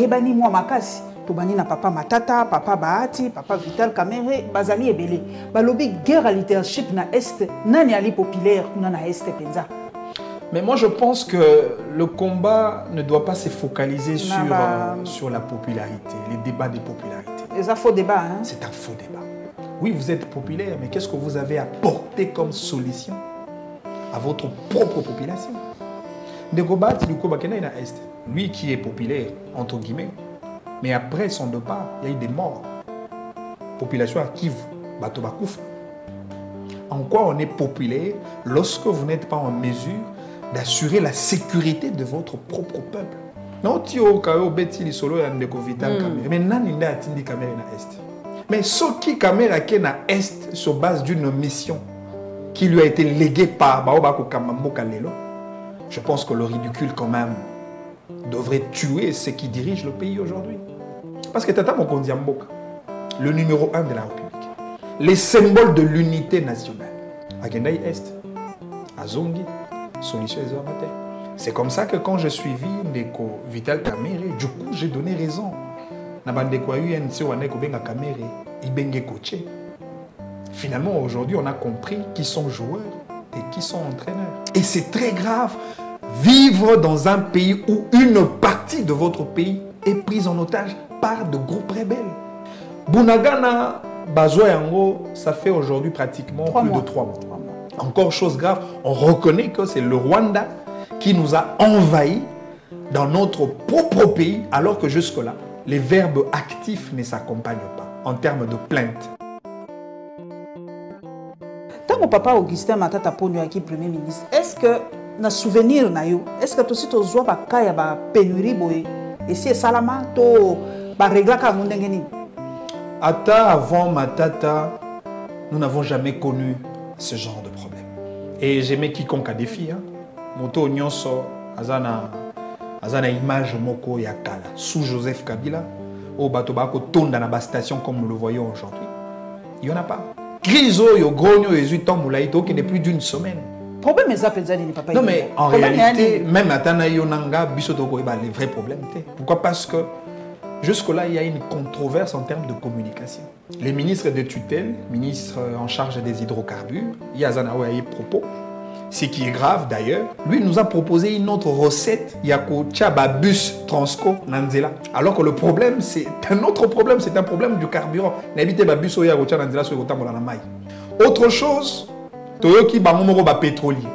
ebani moi makasi tobani na papa Matata, papa Bahati, papa Vital Kamerhe, bazali ebele. Balobi guerre leadership na est nani ali populaire kuna na est penza. Mais moi je pense que le combat ne doit pas se focaliser sur la popularité, les débats des popularités. C'est un faux débat hein. C'est un faux débat. Oui, vous êtes populaire, mais qu'est-ce que vous avez apporté comme solution à votre propre population? Lui qui est populaire, entre guillemets, mais après son départ, il y a eu des morts. Population à Kivu, Batobakouf. En quoi on est populaire lorsque vous n'êtes pas en mesure d'assurer la sécurité de votre propre peuple? Non, tu es solo Vital Kamerhe, mais nani nda atindi Kamerhe na est. Mais ce qui Kamerhe qui na est sur base d'une mission qui lui a été léguée par Baobako Kamamboka Lelo, je pense que le ridicule quand même devrait tuer ceux qui dirigent le pays aujourd'hui. Parce que Tata Mokondi Mboka, le numéro 1 de la République, les symboles de l'unité nationale, Agendai Est, Azongi, Solution Ezorate. C'est comme ça que quand je suivi Ndeko Vital Kamerhe, du coup j'ai donné raison. Finalement aujourd'hui on a compris qui sont joueurs et qui sont entraîneurs. Et c'est très grave. Vivre dans un pays où une partie de votre pays est prise en otage par de groupes rebelles. Bunagana, Bazoyango, ça fait aujourd'hui pratiquement plus de 3 mois. Encore chose grave, on reconnaît que c'est le Rwanda qui nous a envahis dans notre propre pays, alors que jusque-là, les verbes actifs ne s'accompagnent pas en termes de plainte. Tant mon papa Augustin Matata Ponyo qui Premier ministre, est-ce que na souvenir na yo, est-ce que aussi tu vois ba kaya ba pénurie boy et si salama to ba régla ka mundengeni? Ata avant Matata, nous n'avons jamais connu ce genre de problème. Et j'aimais quiconque a des filles. Moto Nyonso, Azana image moko ya kala sous Joseph Kabila, au Batobako tonda na ba station comme nous le voyons aujourd'hui. Il n'y en a pas. Griso yo grogno yezuiton moulaïto qui n'est plus d'une semaine. Problème est papa. Non mais en réalité, même Atana Yonanga, Bissotoko, les vrais problèmes. Pourquoi? Parce que jusque-là, il y a une controverse en termes de communication. Les ministres de tutelle, ministre en charge des hydrocarbures, Yazanawa a eu propos. Ce qui est grave d'ailleurs, lui nous a proposé une autre recette, Yako Tchababus Transco Nanzela. Alors que le problème, c'est un autre problème, c'est un problème du carburant. N'habitez Babus Yako Tchananzela sur le autre chose, Toyoki Bamomoro ba pétrolier.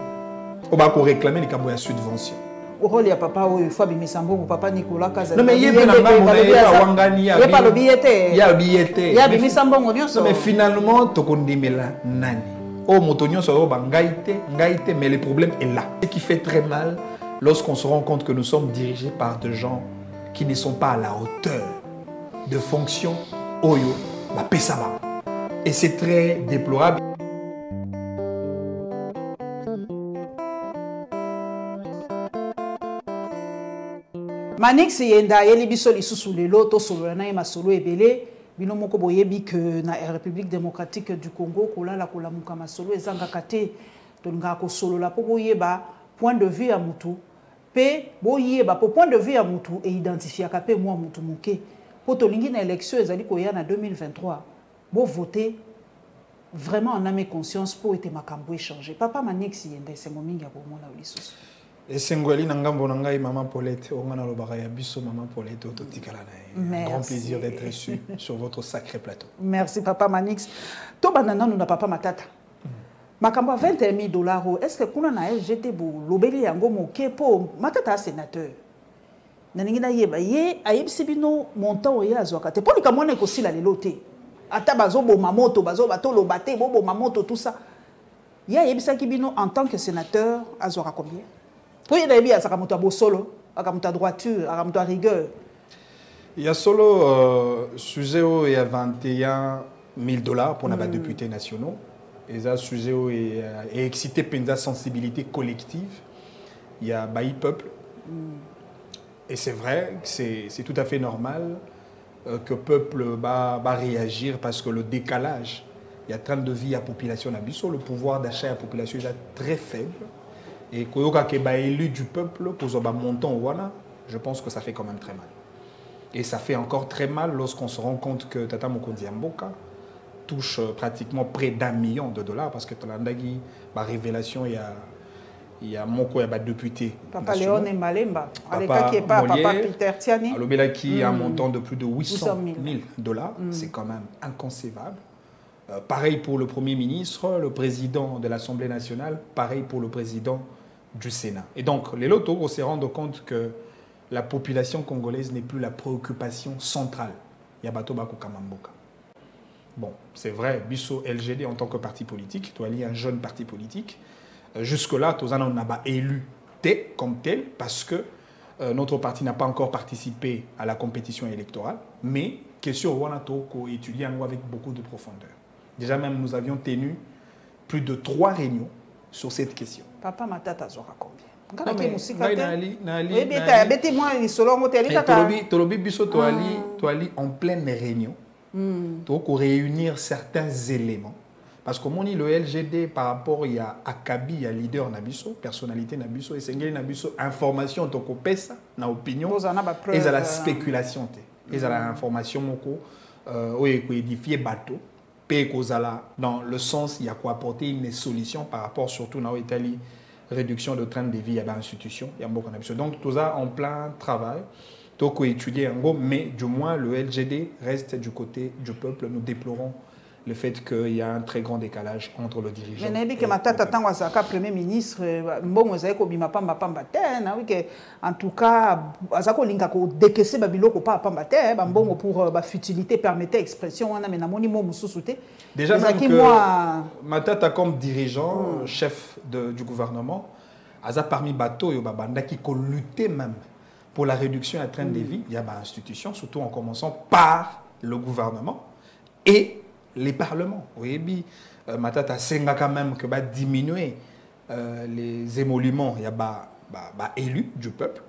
On va réclamer les cambouis à subvention. Il y a papa ou Fabi Misambo ou papa Nicolas Kazan. Non mais il y a pas le billet. Il y a le billet. Il y a Misambo. Non mais finalement, Tokondimela Nani. Oh, Motonio sera ngaïté, mais le problème est là. Ce qui fait très mal lorsqu'on se rend compte que nous sommes dirigés par des gens qui ne sont pas à la hauteur de fonctions Oyo, la Pesaba. Et c'est très déplorable. Manix yenda yeli biso lisusu lelo to solo na yema solo ebele bino moko boyebi que na République démocratique du Congo kolala kolamuka masolo ezanga kate to nga ko solo la po boyeba point de vue ya mutu pe boyeba po point de vue ya mutu et identifier ka pe moi mutu muke po to lingi na élection ezali ko ya na 2023 bo voter vraiment en âme et conscience pour être makambo échanger papa Manix yenda c'est mominga bo mona lisusu. Et Sengwali Nangambo Nangai, Maman Paulette, Ongana Lobaraya Bisso, Maman Paulette, un grand plaisir d'être reçu sur votre sacré plateau. Merci, Papa Manix. To banana nous n'a papa Matata. Makamba 21 000 $. Est-ce que kuna na LGT bo lobeli yango moke po Matata sénateur? Naningina yeba ye ayebisi bino montant oya azwaka te. Po likamona ko sila lelo te. Ata bazo bo mamoto bazo bato lobate bo mamoto tout ça. Ya ayebisa ki bino en tant que sénateur azwaka combien? Il y a droiture, à rigueur. Il y a solo sujet où il y a 21 000 $ pour les députés nationaux. Et ça sujet où il est excité par une sensibilité collective. Il y a Baï peuple. Et c'est vrai que c'est tout à fait normal que le peuple va réagir parce que le décalage, il y a 30 de vie à la population d'Abisso, le pouvoir d'achat à la population est très faible. Et quand il y a élu du peuple pour un montant, je pense que ça fait quand même très mal. Et ça fait encore très mal lorsqu'on se rend compte que Tata Mokonzi Mboka touche pratiquement près d'1 million de dollars parce que Tolandagi, ma révélation, il y a Moko, il y a député. Papa Léon et Malemba. Papa Papa Peter Tiani. Alobela qui a un montant de plus de 800 000 dollars. C'est quand même inconcevable. Pareil pour le Premier ministre, le président de l'Assemblée nationale, pareil pour le président du Sénat. Et donc, les lotos, on s'est rendu compte que la population congolaise n'est plus la préoccupation centrale. Yabato Bako Kamamboka. Bon, c'est vrai, Bisso LGD en tant que parti politique, tu as lié un jeune parti politique. Jusque-là, Tozana n'a pas élu T comme tel parce que notre parti n'a pas encore participé à la compétition électorale. Mais, question Wanato, qu'on étudie avec beaucoup de profondeur. Déjà même, nous avions tenu plus de 3 réunions sur cette question. Papa Matata Zora combien? En pleine réunion, donc réunir certains éléments. Parce que mon le LGD par rapport à Akabi, il y a leader Nabiso, personnalité Nabiso, et Sengeli Nabiso, information, donc on pèse ça, na opinion, et à la spéculation, et à l'information, où il faut édifier bateau, dans le sens, il y a quoi apporter une solution par rapport surtout dans l'Italie. Réduction de train de vie à l'institution. Donc, tout ça en plein travail. Donc, on étudie en gros, mais du moins, le LGD reste du côté du peuple. Nous déplorons le fait qu'il y a un très grand décalage entre le dirigeant. Mais que Matata Tangwazaka, Premier ministre, bon, en tout cas, Azako Linkako décaissé Babiloko pas Pambate, bon pour la futilité permettait expression, on a mais namoni mo mususute. Déjà même que Matata comme dirigeant, chef du gouvernement, Aza parmi bateau et Babanda qui luttait même pour la réduction à train de vie, il y a une institution, surtout en commençant par le gouvernement et les parlements. Oui, Matata Senga quand même que va diminuer les émoluments, il y a élus du peuple.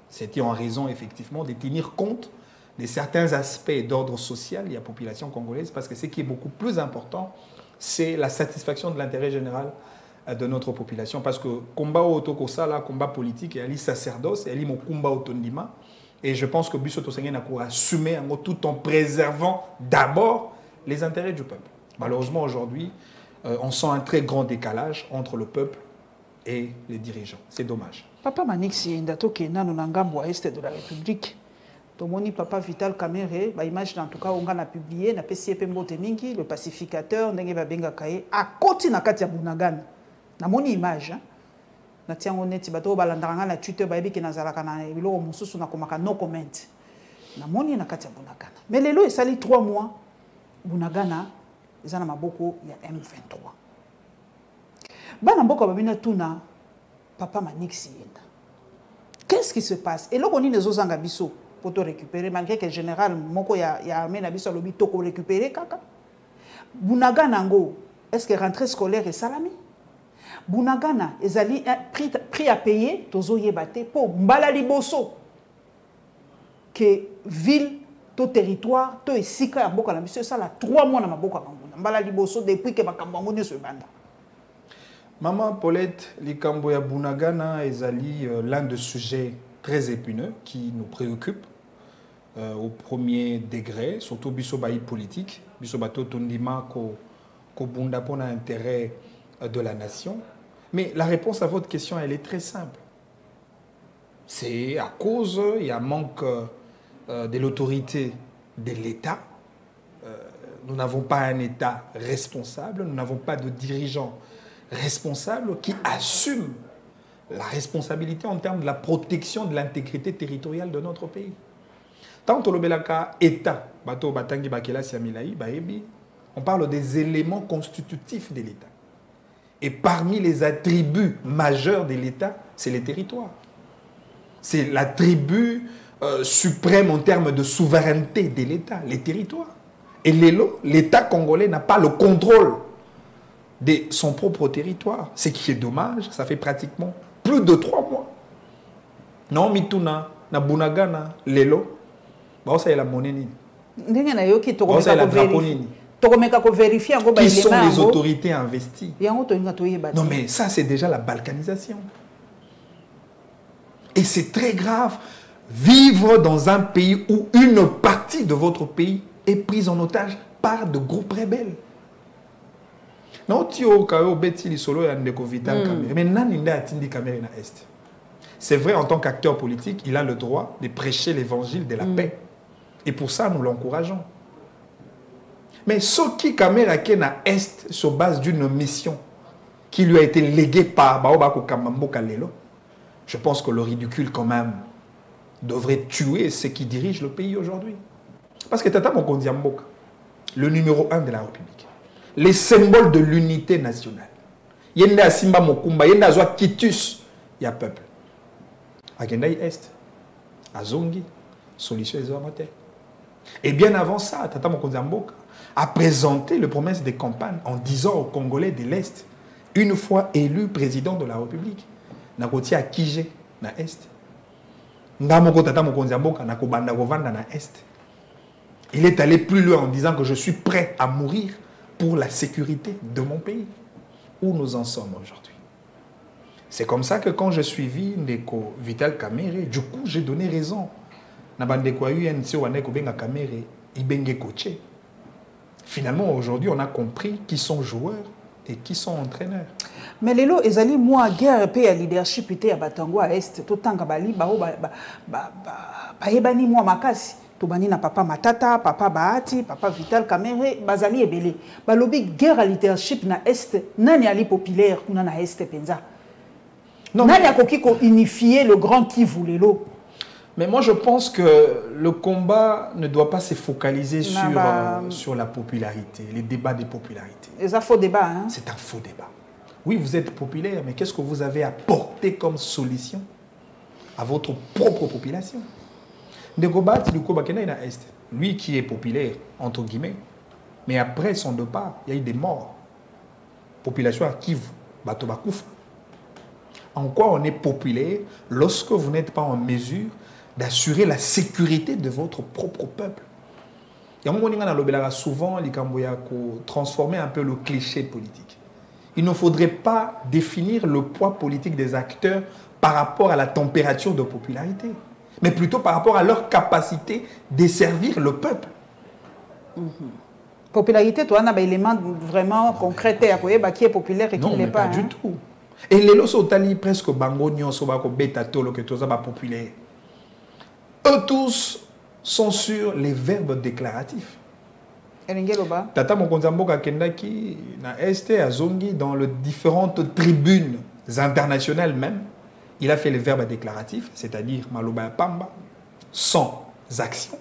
C'était en raison effectivement de tenir compte de certains aspects d'ordre social de la population congolaise, parce que ce qui est beaucoup plus important, c'est la satisfaction de l'intérêt général de notre population. Parce que combat autokosala, combat politique, il y a les sacerdoce, il y a les combat autondima. Et je pense que Bisso Tosengen a assumé tout en préservant d'abord les intérêts du peuple. Malheureusement, aujourd'hui, on sent un très grand décalage entre le peuple et les dirigeants. C'est dommage. Papa Manixi, Ndato Kena, Nonangambo, Est de la République. Tomoni Papa Vital Kamere, image en tout cas, on a publié, na PCP Mbotemingi, le pacificateur, Ndenge Benga Kaye, à côté na Katia Bunagana. Na moni image, na tiens honnête, bato balandaranga na Twitter, baby ki nazalaka na bilo mususu na komaka no comment. Na moni na Katia Bunagana. Mais les lois, ça lit 3 mois. Bunagana, ils en ont beaucoup, il y a M23. Bana mboko babina tuna Papa Manixi. Qu'est-ce qui se passe? Et là, on a des autres biso pour te récupérer, malgré que le général, moko ya armé na biso lobi toko récupérer kaka. Bunagana ngo, est-ce que rentrée scolaire est salami? Bunagana, ils allaient prix à payer, tozo yebate pour mbala liboso que ville to territoire to esika ya mboka na biso ça la 3 mois na maboka banguna mbala liboso depuis que bakambango ne se banda. Maman Paulette, likambo ya Bunagana ezali l'un des sujets très épineux qui nous préoccupe au premier degré, surtout biso bayi politique, biso bato tondima ko bunda pona intérêt de la nation. Mais la réponse à votre question, elle est très simple. C'est à cause, il y a un manque de l'autorité de l'État. Nous n'avons pas un État responsable, nous n'avons pas de dirigeants responsables qui assument la responsabilité en termes de la protection de l'intégrité territoriale de notre pays. Tant que l'État, on parle des éléments constitutifs de l'État. Et parmi les attributs majeurs de l'État, c'est les territoires. C'est l'attribut suprême en termes de souveraineté de l'État, les territoires. Et l'État congolais n'a pas le contrôle de son propre territoire. Ce qui est dommage, ça fait pratiquement plus de 3 mois. Non, Mituna, na Bunagana, Lelo, ça y est la monnaie. Qui sont les autorités investies? Non, mais ça, c'est déjà la balkanisation. Et c'est très grave vivre dans un pays où une partie de votre pays est prise en otage par de groupes rebelles. Non, c'est vrai, en tant qu'acteur politique, il a le droit de prêcher l'évangile de la paix. Et pour ça, nous l'encourageons. Mais ce qui caméra na Est sur base d'une mission qui lui a été léguée par Baobako Kamambo Kalelo, je pense que le ridicule quand même devrait tuer ceux qui dirigent le pays aujourd'hui. Parce que Tata Mokondi Mboka, le numéro 1 de la République, les symboles de l'unité nationale. Yenda Simba Mokumba, Yenda Zoa Kitus, il y a peuple. Agendai Est, Azongi, solution Ezoamote. Et bien avant ça, Tata Mokondi Mboka a présenté les promesses de campagne en disant aux Congolais de l'Est, une fois élu président de la République, Nakoti a Kige na Est. Ngamoko Tata Mokondi Mboka Nakobanda Govanda na Est. Il est allé plus loin en disant que je suis prêt à mourir pour la sécurité de mon pays. Où nous en sommes aujourd'hui. C'est comme ça que quand je suivis Ndeko Vital Kamerhe, du coup j'ai donné raison. Finalement aujourd'hui on a compris qui sont joueurs et qui sont entraîneurs. Mais lelo ezali moi guerre pe ya leadership était à Batango à Est to tanga bali ba ebani moi makasi. Tobani na papa Matata, papa Bahati, papa Vital Kamerhe, bazali ebele. Balobi guerre à leadership na Est, nani ali populaire kuna na Est penza. Non, nani akoki ko unifier le grand Kivu lelo. Mais moi je pense que le combat ne doit pas se focaliser sur la popularité, les débats des popularités. C'est un faux débat, hein? C'est un faux débat. Oui, vous êtes populaire, mais qu'est-ce que vous avez apporté comme solution à votre propre population? Lui qui est populaire, entre guillemets, mais après son départ, il y a eu des morts. Population à Kivu, Batobakouf. En quoi on est populaire lorsque vous n'êtes pas en mesure d'assurer la sécurité de votre propre peuple? Il y a souvent transformer un peu le cliché politique. Il ne faudrait pas définir le poids politique des acteurs par rapport à la température de popularité, mais plutôt par rapport à leur capacité de servir le peuple. Popularité, toi, on a un élément vraiment concret qui est populaire et qui ne l'est pas. Non, pas du tout. Et les lots presque bangonions, bêta tolo que tous populaire. Eux tous sont sur les verbes déclaratifs. Tata Mokonzamboka Kendaki na Est Azongi dans les différentes tribunes internationales même. Il a fait les verbes déclaratifs, c'est-à-dire Maloba Pamba, sans action.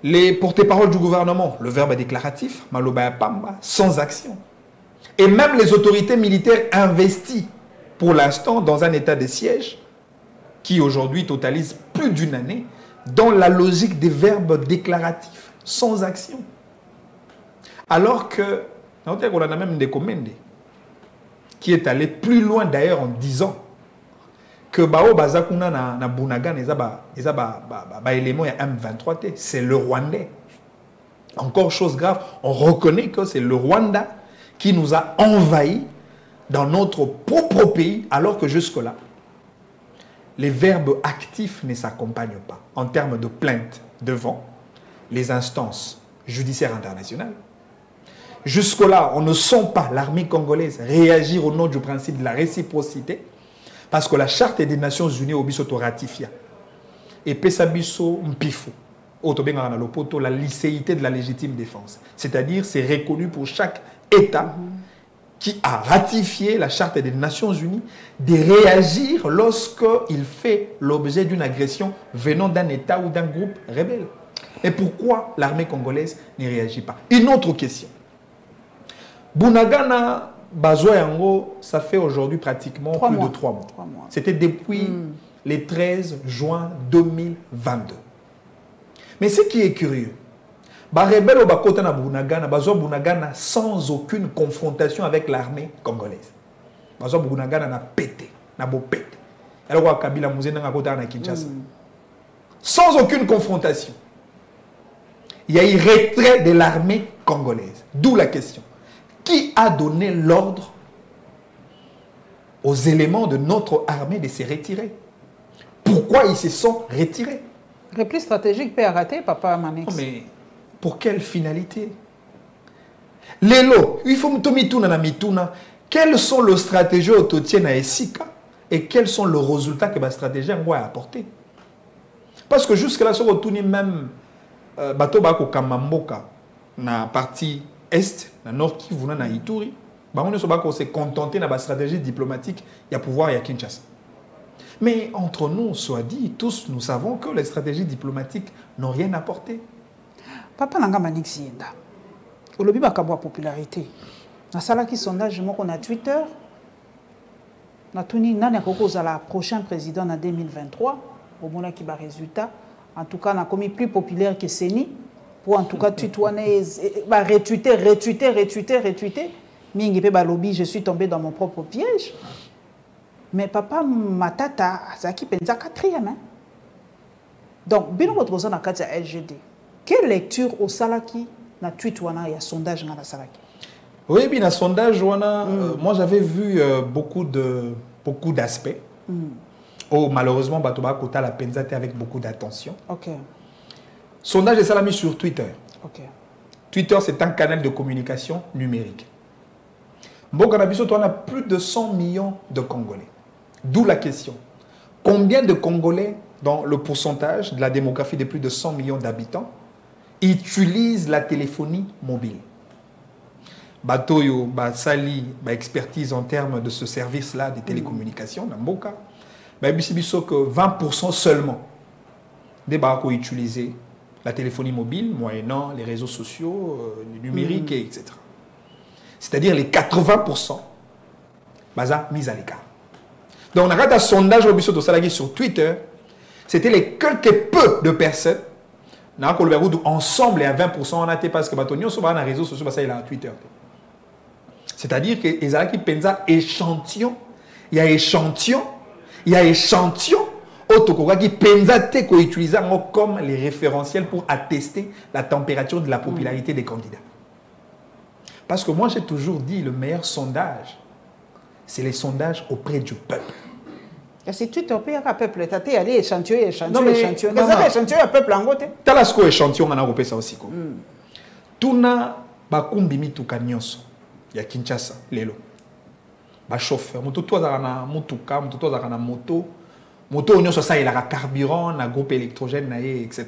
Les porte-paroles du gouvernement, le verbe déclaratif, Maloba Pamba, sans action. Et même les autorités militaires investies pour l'instant dans un état de siège qui aujourd'hui totalise plus d'une année dans la logique des verbes déclaratifs, sans action. Alors que, on a même des commandes qui est allé plus loin d'ailleurs en disant que Bao Bazakuna na Bunagan élément M23T, c'est le Rwandais. Encore chose grave, on reconnaît que c'est le Rwanda qui nous a envahis dans notre propre pays, alors que jusque-là, les verbes actifs ne s'accompagnent pas en termes de plainte devant les instances judiciaires internationales. Jusque-là, on ne sent pas l'armée congolaise réagir au nom du principe de la réciprocité, parce que la Charte des Nations Unies a ratifié. Et Pesabiso Mpifo, la licéité de la légitime défense. C'est-à-dire, c'est reconnu pour chaque État qui a ratifié la Charte des Nations Unies de réagir lorsqu'il fait l'objet d'une agression venant d'un État ou d'un groupe rebelle. Et pourquoi l'armée congolaise ne réagit pas? Une autre question. Bunagana, Bazoyango, ça fait aujourd'hui pratiquement plus de 3 mois. C'était depuis le 13 juin 2022. Mais ce qui est curieux, Barebel au Bakota na Bunagana, Bazo Bunagana sans aucune confrontation avec l'armée congolaise. Bazo Bunagana n'a pété, n'a beau pété. Alors Kabila Mouzena na Kota na Kinshasa. Sans aucune confrontation. Il y a eu retrait de l'armée congolaise. D'où la question. Qui a donné l'ordre aux éléments de notre armée de se retirer? pourquoi ils se sont retirés. Repli stratégique peut arrêter, papa Manix. Mais pour quelle finalité? Lelo, il faut mituna. Quelles sont les stratégies autotiennes à Esika et quels sont les résultats que la stratégie a apporté? Parce que jusque-là, si on retourne même bateau bako Kamamboka na partie est, na nord Kivu na Ituri, on s'est contenté de la stratégie diplomatique, il y a pouvoir, il y a Kinshasa. Mais entre nous, soit dit, tous nous savons que les stratégies diplomatiques n'ont rien apporté. Papa Nanga Manix Yenda, au lobby bakabwa popularité. Na sala qui sondage qu'on a Twitter, na tuni nani akoko za la prochain président en 2023, au moment qui va résultat, en tout cas na commis plus populaire que Seni, pour en tout cas tweeter, retweeter. Mingi pe ba lobby, je suis tombé dans mon propre piège. Mais papa Matata, Zaki Penza 4e. Hein? Donc, bino votre na katia LGD. Quelle lecture au Salaki na tweet wana ya sondage na Salaki? Oui, bien, dans sondage wana, moi j'avais vu beaucoup d'aspects. Oh, malheureusement, Batoba Kota la Penza était avec beaucoup d'attention. OK. Sondage de Salami sur Twitter. OK. Twitter, c'est un canal de communication numérique. Bon, on a plus de 100 millions de Congolais. D'où la question. Combien de Congolais, dans le pourcentage de la démographie de plus de 100 millions d'habitants, utilisent la téléphonie mobile? Batoyo, Sali, expertise en termes de ce service-là de télécommunications, dans mon cas, que 20% seulement des barreaux utiliser la téléphonie mobile, moyennant les réseaux sociaux, le numérique, etc. C'est-à-dire les 80% mis à l'écart. Donc, on a regardé un sondage sur Twitter. C'était les quelques peu de personnes. Ensemble, et à 20%, on a été parce que sur les réseaux sociaux, il y a Twitter. C'est-à-dire que les gens qui pensent échantillon, il y a échantillon, qui pensent qu'on utilise comme les référentiels pour attester la température de la popularité des candidats. Parce que moi, j'ai toujours dit, le meilleur sondage, c'est les sondages auprès du peuple. Et si tu te payes à peuple, tu as allé échantillon. Non, mais échantillon à peuple en côté. Tu as la sco échantillon, on a repéré ça aussi. Tuna bakumbimi tukanyonso ya Kinshasa lelo. Ba chauffeur, moto to za na mutuka, moto to za na moto. Moto onyo ça il a carburant, na groupe électrogène na etc.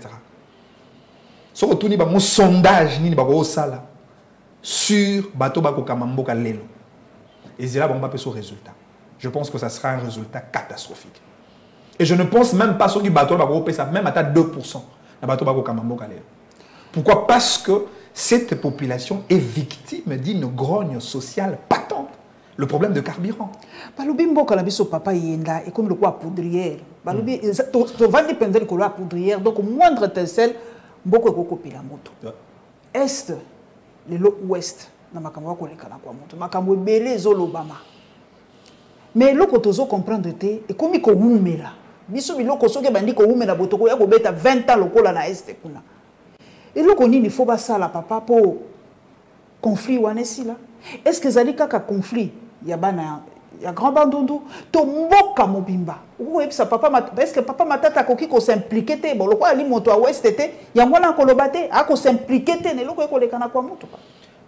So retourni ba mon sondage ni ba ko sala sur bateau bako kamamboka lelo. Et c'est là bon pas ce résultat. Je pense que ça sera un résultat catastrophique. Et je ne pense même pas sur du bateau bako ça même à 2% na bateau bako kamamboka lelo. Pourquoi? Parce que cette population est victime d'une grogne sociale patente. Le problème de carburant. Balobi mboka na biso papa yenda et comme le quoi poudrière. Balobi to vandi pendel ko la poudrière donc moindre étincelle mboko ko kopila moto. Est le ouest na makambo ko leka na kwa moto. Makambo ebele zolobama. Mais loko tozo comprendre te et comme ko wumela. Biso biloko soke bandi ko wumela botoko ya ko beta 20 ans lokola na est kuna. Et loko nini faut ba sala papa pour conflit wanesi là. Est-ce que zali kaka conflit ya bana ya grand bandundu to mboka mobimba ou ça papa est-ce que papa matata koki ko s'impliquer te bon lokwa ali moto a ouest te ya ngona ko lobate a ko s'impliquer te ne loko ko lekana kwa moto.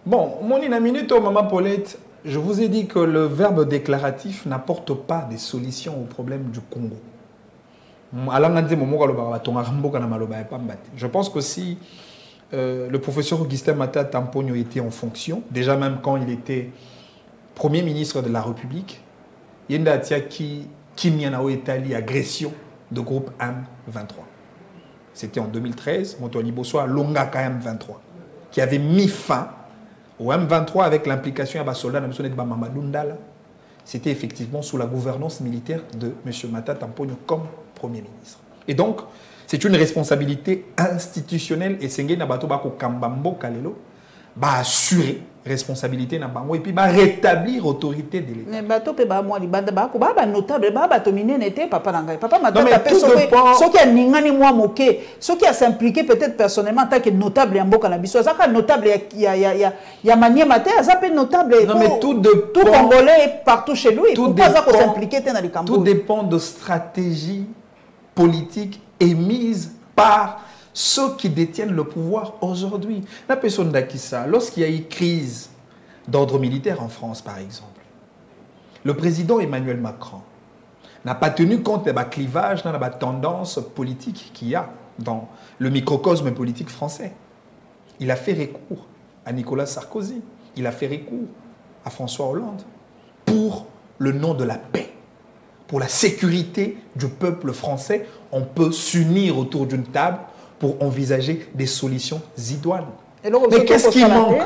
Bon, mon ina minute maman Paulette, je vous ai dit que le verbe déclaratif n'apporte pas des solutions aux problèmes du Congo. Je pense que si le professeur Augustin Matata Tamponio était en fonction, déjà même quand il était Premier ministre de la République, il y a qui Kimianao Italie, agression de groupe M23. C'était en 2013, Montoni Bosso à Longa M23, qui avait mis fin au M23 avec l'implication de soldats de Mamadou Ndala. C'était effectivement sous la gouvernance militaire de M. Matata Tamponio comme Premier ministre. Et donc, c'est une responsabilité institutionnelle et c'est na bato bako kambambo kalelo ba assurer responsabilité na bango et puis ba rétablir autorité de l'État. Mais bato pe ba moi libanda ba ko ba notable ba dominer n'était papa nanga papa matata pe so qui a ningani moi moké so qui a s'impliqué peut-être personnellement en tant que notable en boka na biso ça notable ya manier matin ça peut notable. Non mais tout congolais partout chez lui pourquoi ça ko s'impliquer dans les Cambodge. Tout dépend de stratégie politique émise par ceux qui détiennent le pouvoir aujourd'hui. La personne d'Akissa, lorsqu'il y a eu crise d'ordre militaire en France, par exemple, le président Emmanuel Macron n'a pas tenu compte des clivages, dans la tendance politique qu'il y a dans le microcosme politique français. Il a fait recours à Nicolas Sarkozy, il a fait recours à François Hollande pour le nom de la paix, pour la sécurité du peuple français. On peut s'unir autour d'une table pour envisager des solutions idoines. Mais qu'est-ce qui manque?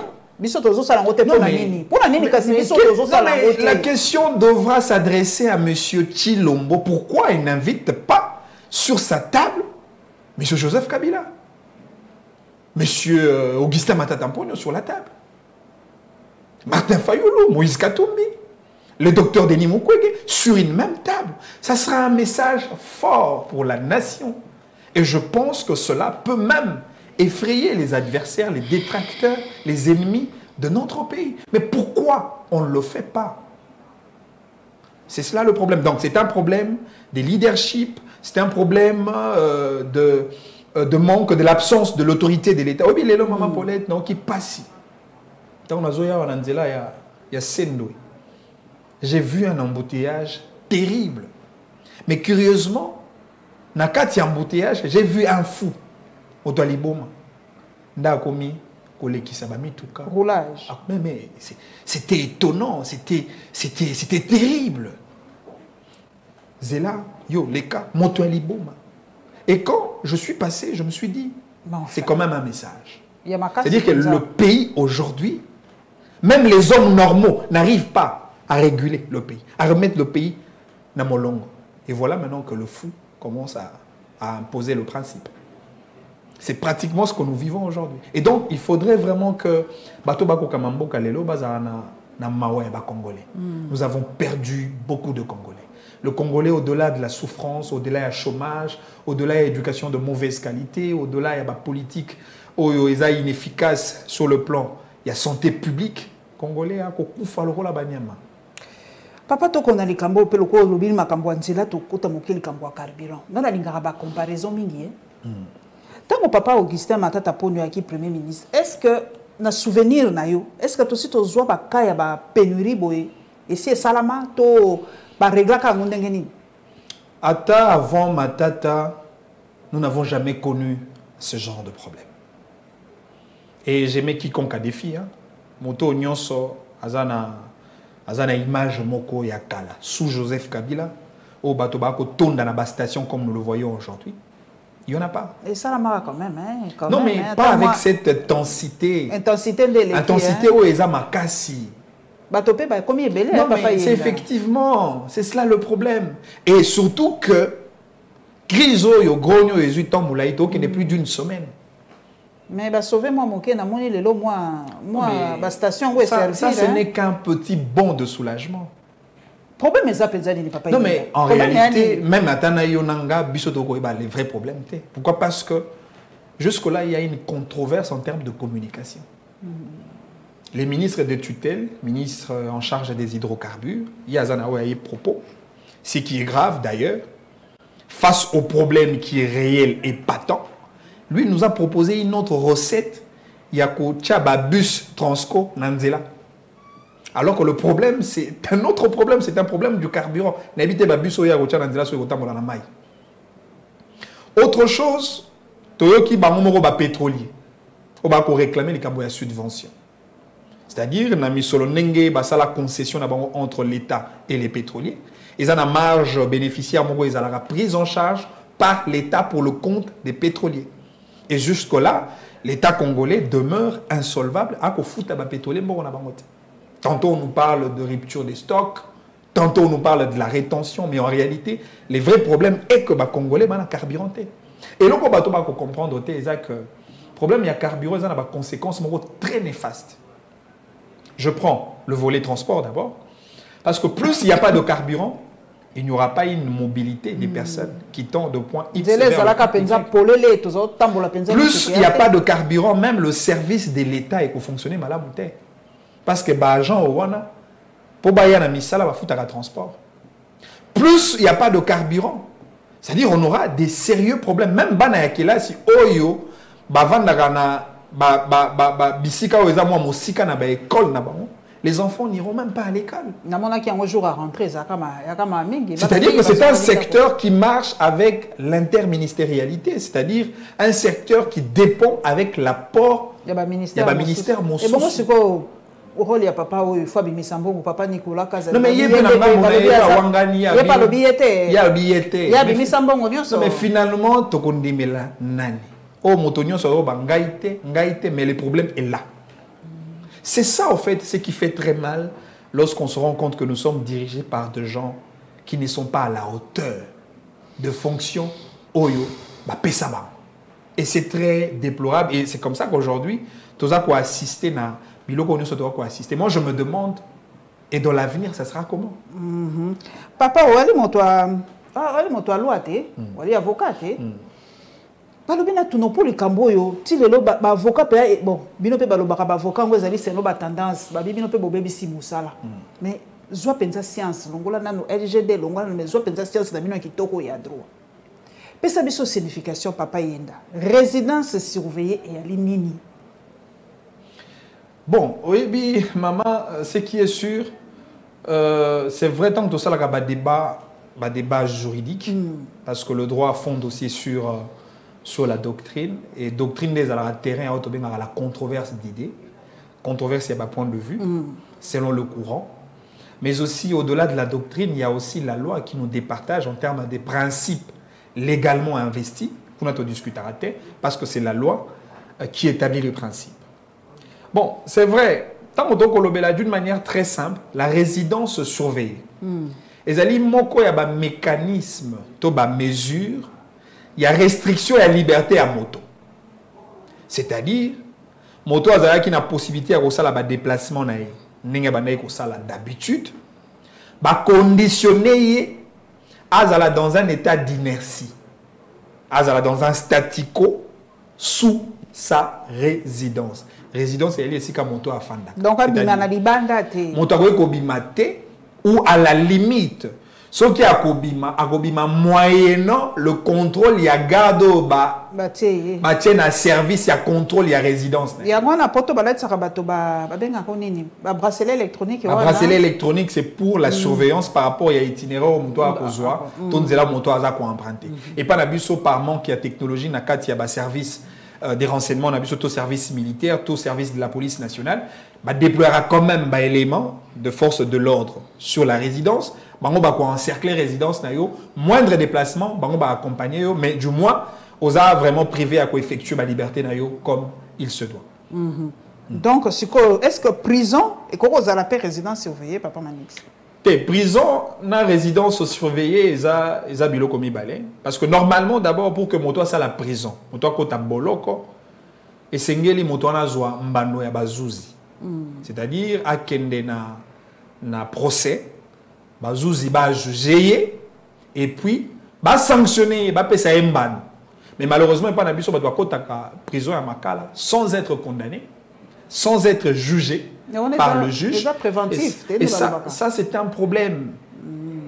La question devra s'adresser à M. Tshilombo. Pourquoi il n'invite pas sur sa table M. Joseph Kabila, M. Augustin Matata Mponyo sur la table, Martin Fayulu, Moïse Katumbi, le docteur Denis Mukwege sur une même table? Ça sera un message fort pour la nation. Et je pense que cela peut même effrayer les adversaires, les détracteurs, les ennemis de notre pays. Mais pourquoi on ne le fait pas? C'est cela le problème. Donc c'est un problème de leadership, c'est un problème de manque, de l'absence de l'autorité de l'État. Oui, les maman Paulette, non, qui passe. J'ai vu un embouteillage terrible. Mais curieusement, dans le embouteillage, j'ai vu un fou. Au Toaliboma. Ndakomi, roulage. Mais c'était étonnant, c'était terrible. Zela, yo, les cas, Motoaliboma. Et quand je suis passé, je me suis dit, enfin, c'est quand même un message. C'est-à-dire que le pays aujourd'hui, même les hommes normaux n'arrivent pas à réguler le pays, à remettre le pays dans Molongo. Et voilà maintenant que le fou commence à imposer le principe. C'est pratiquement ce que nous vivons aujourd'hui. Et donc, il faudrait vraiment que nous avons perdu beaucoup de Congolais. Le Congolais, au-delà de la souffrance, au-delà du chômage, au-delà de l'éducation de mauvaise qualité, au-delà de la politique inefficace sur le plan, il y a santé publique. Congolais, Papa, to kona likambo pe loko lobili makambo nzela to kota mokeli kambo carburant. Nana lingara ba comparaison mingi. Tant papa Augustin Matata Mponyo qui premier ministre, est-ce que na souvenir na yo, est-ce que to si to zwa ba kaya ba pénurie boye et c'est salama to ba régla ka ngondenge nini? Ata avant Matata, nous n'avons jamais connu ce genre de problème. Et j'aimais quiconque a défi hein. Moto nyonso azana image moko ya kala sous Joseph Kabila au bato bako tonda na ba station comme nous le voyons aujourd'hui. Il n'y en a pas. Et ça la quand même hein. Quand non même, mais hein, pas avec cette intensité. Intensité de l'équipe. Intensité où eza makasi. Bato pe ba komi ebele non papa mais c'est effectivement, c'est cela le problème. Et surtout que crise yo grogno ezu tambulaito qui n'est plus d'une semaine. Mais bah sauver moi mon na moni lelo moi ba station où est servie. Ça ce n'est qu'un petit bond de soulagement. Problème est ça ni papa. Non mais en réalité même atana yonanga bisotoko les vrais problèmes. Pourquoi? Parce que jusque là il y a une controverse en termes de communication. Les ministres de tutelle, ministres en charge des hydrocarbures, il y a des propos, ce qui est grave d'ailleurs, face au problème qui est réel et patent. Lui nous a proposé une autre recette, Yako Tchaba bus Transco Nanzela. Alors que le problème, c'est un autre problème, c'est un problème du carburant. Autre chose, Toyoki Bamomoro ba pétrolier. On va réclamer les carburants subvention. C'est-à-dire, na misolo nenge basala concession entre l'État et les pétroliers. Ils ont une marge bénéficiaire, ils ont la prise en charge par l'État pour le compte des pétroliers. Et jusque-là, l'État congolais demeure insolvable à kofuta ba pétrolier. Tantôt on nous parle de rupture des stocks, tantôt on nous parle de la rétention, mais en réalité, le vrai problème est que les Congolais sont carburantés. Et là, on va comprendre que le problème, il y a carburant, il y a des conséquences très néfastes. Je prends le volet transport d'abord, parce que plus il n'y a pas de carburant, il n'y aura pas une mobilité des personnes qui tendent de point X vers plus il n'y a pas de carburant, même le service de l'État est fonctionner mal à monter. Parce que les gens pour bailler na misala va foutre à transport. Plus il n'y a pas de carburant, C'est-à-dire on aura des sérieux problèmes. Même bana yakela si oyo bavandaka na bisika ou eza mwa mosika na ba école na bango, les enfants n'iront même pas à l'école. C'est-à-dire que c'est un secteur qui marche avec l'interministérialité, c'est-à-dire un secteur qui dépend avec l'apport du ministère. Et bon, c'est quoi au rôle de papa ou Fabi Misambongo, papa Nicolas Kazali. Non mais il y a pas le billet. Il y a le billet. Il y a Misambongo. Non mais finalement, tu connais là nani. Oh motonio so ba ngaite, mais le problème est là. C'est ça, en fait, ce qui fait très mal lorsqu'on se rend compte que nous sommes dirigés par des gens qui ne sont pas à la hauteur de fonctions Oyo, Pesaba. Et c'est très déplorable. Et c'est comme ça qu'aujourd'hui, tout ça quoi assister na biloko nous doit quoi assister. Moi, je me demande, et dans l'avenir, ça sera comment? Papa, où est mon toi loi, où est avocat, balobina tuno pour le camboyo ti lelo ba avocat pe bon bino pe balobaka ba avocat ngo ezali seno ba tendance ba bino pe bobebi si musala mais zwa penza science longola nano LGD longola mais zwa penza science na bino kitoko ya droit pesa biso signification papa yenda résidence surveillée et ali nini. Bon oui maman, ce qui est sûr c'est vrai tant que tout ça là ba débat juridique parce que le droit fonde aussi sur la doctrine, et doctrine des terrain à la controverse d'idées. Controverse, il y a un point de vue, selon le courant. Mais aussi, au-delà de la doctrine, il y a aussi la loi qui nous départage en termes des principes légalement investis, pour nous discuter, parce que c'est la loi qui établit les principes. Bon, c'est vrai, tant que d'une manière très simple, la résidence surveillée. Et il y a un mécanisme, une mesure, il y a restriction à la liberté à moto. C'est-à-dire, moto a une possibilité de faire un déplacement d'habitude, conditionné dans un état d'inertie, dans un statico sous sa résidence. Résidence, c'est ici quand moto a fanda. Donc, moto a ou à la limite, ce qui a kobima moyennant le contrôle, il y a garde à service, il y a contrôle, il y a résidence. Il y a un bracelet électronique. Un bracelet électronique, c'est pour la surveillance par rapport à l'itinéraire où on doit emprunter. Et pas l'abus par manque de technologie, il y a un service des renseignements, on a vu tout service militaire, tout service de la police nationale, déploiera quand même des éléments de force de l'ordre sur la résidence. On va encercler la résidence, moindre déplacement, on va accompagner, mais du moins, on a vraiment privé à effectuer la liberté comme il se doit. Donc, est-ce que prison et quoi vous avez la résidence surveillée, papa Manix? Prison, na résidence surveillée, ils ont bilo comme balé. Parce que normalement, d'abord, pour que moto soit la prison, moto kota boloko, et sengeli moto na zwa mbano ya bazuzi. C'est-à-dire, à kende na procès, bazouzi ba jugé et puis ba sanctionné ba pesa mbano. Mais malheureusement il pas na biso ba doit kota prison à Makala sans être condamné, sans être jugé par le juge. Et ça c'est un problème.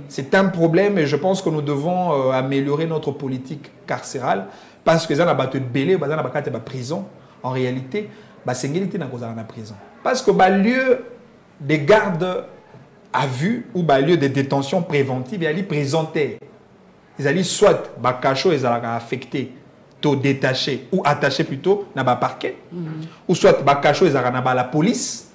C'est un problème et je pense que nous devons améliorer notre politique carcérale parce que ça n'a pas de belé, ça n'a pas de prison. En réalité, ba sengélité na cause na prison. Parce que ba lieu de garde à vue ou lieu de détention préventive, ils allaient présenter. Ils allaient soit bakacho, ils allaient affecter, détaché ou attaché plutôt dans le parquet, ou soit bakacho, ils allaient dans la police,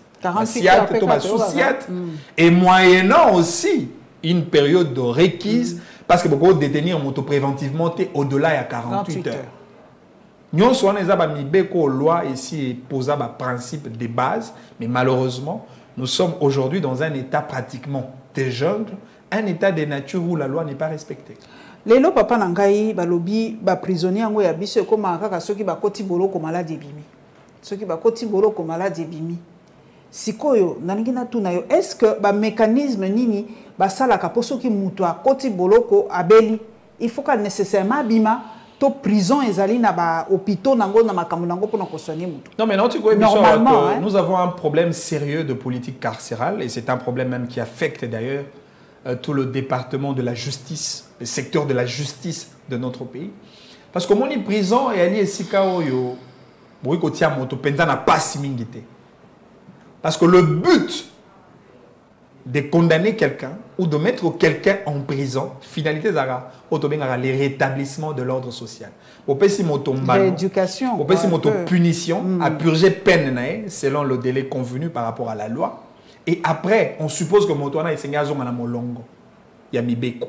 et moyennant aussi une période de requise, parce que beaucoup détenir moto préventivement au-delà de 48 heures. Nous sommes en loi ici posant un principe de base, mais malheureusement, nous sommes aujourd'hui dans un état pratiquement de jungle, un état de nature où la loi n'est pas respectée. Lelo papa nangai balobi ba prisonnier ngo ya biso ko makaka soki ba koti bolo ko malade bimi. Soki ba koti bolo ko malade bimi. Sikoyo naningi na tuna yo est-ce que ba mécanisme nini ba sala ka poso ki mutu a koti bolo ko abeli il faut que nécessairement bima to prison ezali na ba hôpitaux nango na makambo nango pour na soigner mutu. Non mais non tu connais normalement nous avons un problème sérieux de politique carcérale et c'est un problème même qui affecte d'ailleurs tout le département de la justice, le secteur de la justice de notre pays. Parce que mon prison et ali esika oyo boy ko tia moto penza na passe mingité. Parce que le but de condamner quelqu'un ou de mettre quelqu'un en prison, finalité zara autobengara le rétablissement de l'ordre social. Popesi moto mbano, l'éducation, popesi moto punition, à purger peine nae selon le délai convenu par rapport à la loi. Et après, on suppose que moto na esenga zo na molongo ya mibeko.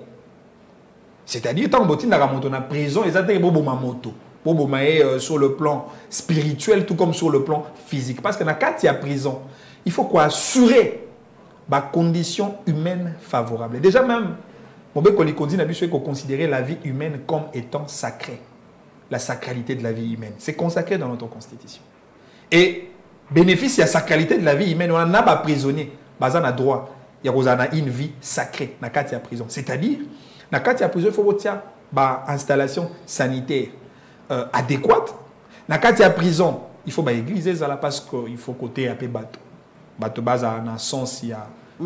C'est-à-dire tant que na moto na prison, ezate bobo ma moto. Bobo ma sur le plan spirituel tout comme sur le plan physique parce que na kati ya prison, il faut quoi assurer bah, conditions humaines favorables. Déjà même, il faut considérer la vie humaine comme étant sacrée. La sacralité de la vie humaine. C'est consacré dans notre constitution. Et bénéfice de la sacralité de la vie humaine, on a pas prisonnier. On a droit. Il y a une vie sacrée dans la prison. C'est-à-dire, dans la prison, il faut avoir une installation sanitaire adéquate. Dans la prison, il faut l'église parce qu'il faut côté un peu bateau. Bateau base à un sens, il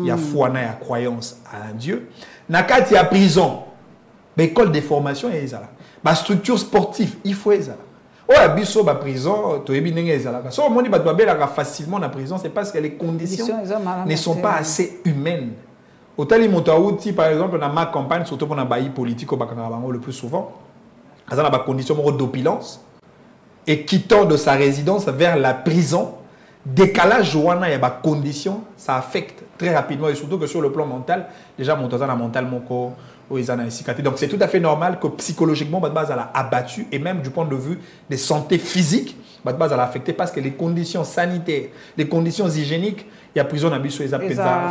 y a foi, il y a croyance à un Dieu. Dans la prison, l'école de formation est là. La structure sportive, il faut ça. Oh, la biso ba prison, to ebi ndenge ezalaka. So moni ba dobela facilement na prison, c'est parce que les conditions ne sont pas assez humaines. Otali motaouti par exemple dans ma campagne surtout pour na baï politique au bakanga bango le plus souvent. Azana ba condition d'opulence et quittant de sa résidence vers la prison, décalage wana ya ba condition, ça affecte très rapidement et surtout que sur le plan mental, déjà mon mental mon corps. Donc c'est tout à fait normal que psychologiquement, Badbaz a abattu et même du point de vue des santé physique, Badbaz a affecté parce que les conditions sanitaires, les conditions hygiéniques, il y a prison à biso et ça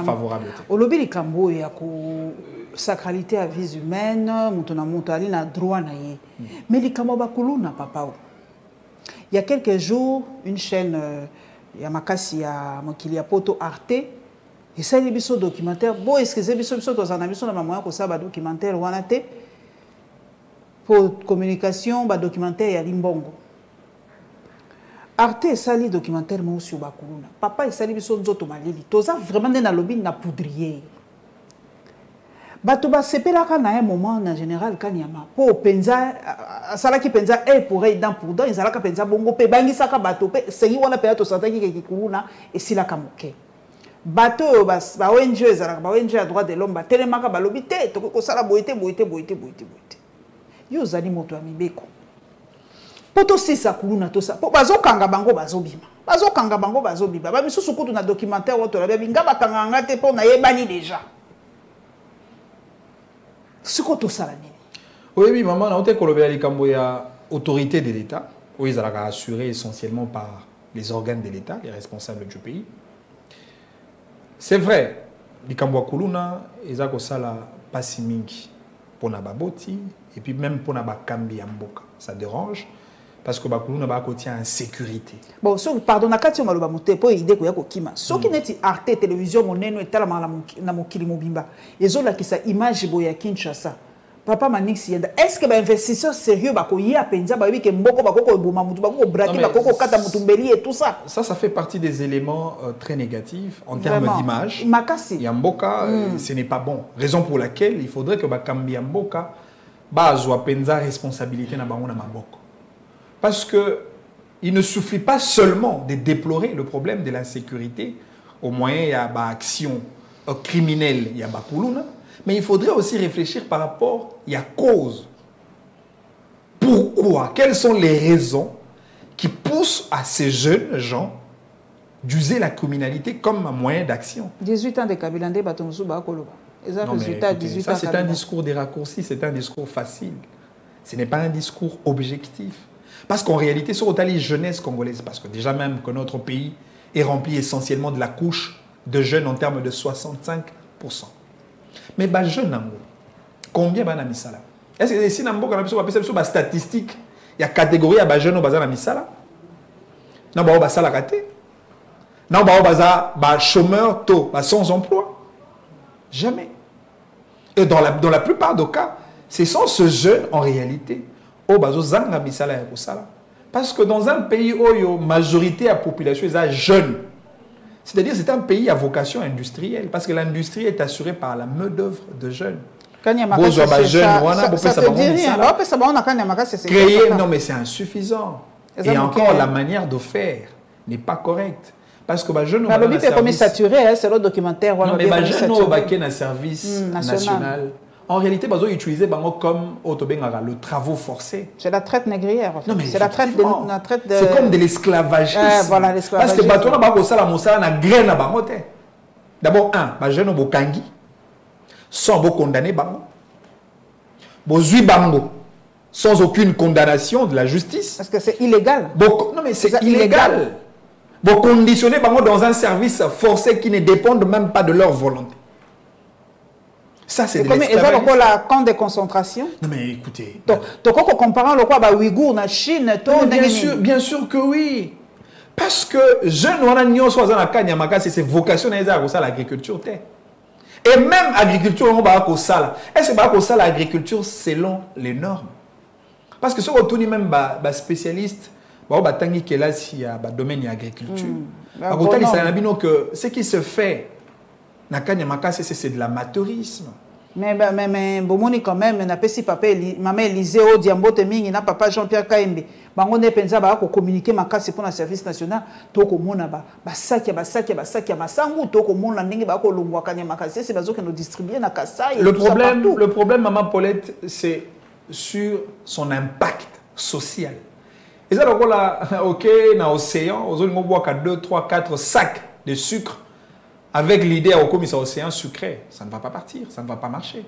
favorable. Au lobby du Cambo, il y a sacralité à vie humaine, moutona moutali na droit na ye. Mais les Cambo bakulu na papa. Il y a quelques jours, une chaîne, il y a Makasi, il y a Mokili, Poto Arte. Et ça, il y a des documentaires. Bon, est-ce que c'est des documentaires pour communication, des documentaires, il y a Limbongo. Arte, ça, les documentaires, mais aussi Bakuluna. Papa, ça, les autres malili. Tout ça, vraiment, dans le lobby, na poudrier. Batoba, c'est pas là un moment, en général, quand il y a ma. Pour penza, ça là qui penza, pour être dans pour dans, ils allaient penza, bongo, pe, bangi, ça, bateau, pe, c'est qui on a payé tout ça, qui est Kuluna, et si la kamoke. Bateau ba ONG ezalaka ba ONG à droit de l'homme ba telemaka ba lobi te to ko sala boité yo zali moto ya mibeko poto sisa kuluna to sa po bazokanga bango bazobima ba misusu kutu na documentaire woto la binga bakanga te po na yebani déjà siko to sala nini oui maman na ote kolobela likambo ya autorité de l'État où ils allaient assurés essentiellement par les organes de l'État les responsables du pays. C'est vrai, likambo kuluna ezako sala pasi mingi pona baboti et puis même pona bakambi ya mboka. Ça dérange parce que bakuluna ba kotia en sécurité. Bon, so pardon nakati o maloba mote po idée ko ya kokima. Soki neti Arte télévision moneno etala na mokili mobimba. Ezola kisa image boya Kinshasa. Papa Manix yenda. Est-ce que ba investisseur sérieux ba ko ya penza ba ke mboko ba ko boma mutu ba ko braquer ba ko kata mutumbeli et tout ça. Ça fait partie des éléments très négatifs en termes d'image. Makasi. Yamboka, ce n'est pas bon. Raison pour laquelle il faudrait que ba kambi Yamboka ba azwa penza responsabilité na bango na maboko. Parce que il ne suffit pas seulement de déplorer le problème de l'insécurité au moyen ya ba action criminelle ya ba kuluna. Mais il faudrait aussi réfléchir par rapport à la cause. Pourquoi? Quelles sont les raisons qui poussent à ces jeunes gens d'user la criminalité comme un moyen d'action? 18 ans de Kabilande, Batonzouba, Koloba. Ça, c'est un discours des raccourcis, c'est un discours facile. Ce n'est pas un discours objectif. Parce qu'en réalité, sur les jeunesses congolaises, parce que déjà même que notre pays est rempli essentiellement de la couche de jeunes en termes de 65%. Mais les jeunes, combien de misala? Est-ce que si nous avons des statistiques, il y a une catégorie de jeunes qui ont misala? Nous avons des raté. Nous avons des chômeurs sans emploi. Jamais. Et dans la plupart des cas, ce sont ces jeunes en réalité qui ont misala. Parce que dans un pays où la majorité de la population est jeune, C'est-à-dire c'est un pays à vocation industrielle, parce que l'industrie est assurée par la main-d'œuvre de jeunes. Ça te dit rien. Créer, non mais c'est insuffisant. Et encore la manière de faire n'est pas correcte. Parce que les jeunes ont saturé, c'est le documentaire. Non mais les jeunes ont un service national. En réalité, ils ont utilisé comme le travaux forcés. C'est la traite négrière. C'est la traite de... C'est comme de l'esclavagisme. Voilà, l'esclavagisme. Parce que les jeunes ont graine à bangote. D'abord, les jeunes ont kangi, sont condamnés. Les bango sans aucune condamnation de la justice. Parce que c'est illégal. Non mais c'est illégal. Vous conditionnez dans un service forcé qui ne dépend même pas de leur volonté. Ça, c'est de l'esclavagisme. C'est comme la camp de concentration. Non, mais écoutez. Donc, on compare le quoi, Ouïghour, la Chine, bien sûr que oui. Parce que jeunes, on a nion soit dans la Kanyamaka, c'est vocation à l'agriculture. Et même l'agriculture, on va à ça. Est-ce que on va l'agriculture selon les normes? Parce que si on retourne même spécialiste, tangi qui est là s'il y a domaine de l'agriculture. Ce qui se fait na Kanyamaka, c'est de l'amateurisme. Mais bomoni quand même na pesi papa maman Élisée au Diambote mingi na papa Jean-Pierre Kaembe. Bango ne penza ba ko communiquer makasi pour le service national to ko mona ba saki masangu to ko mona ndenge ba ko longwa Kanyamaka c'est bazo que nous distribuer na Kasai. Le problème maman Paulette c'est sur son impact social. Et ça OK na océan, aux autres boire 2, 3, 4 sacs de sucre. Avec l'idée au commissaire océan sucré, ça ne va pas partir, ça ne va pas marcher.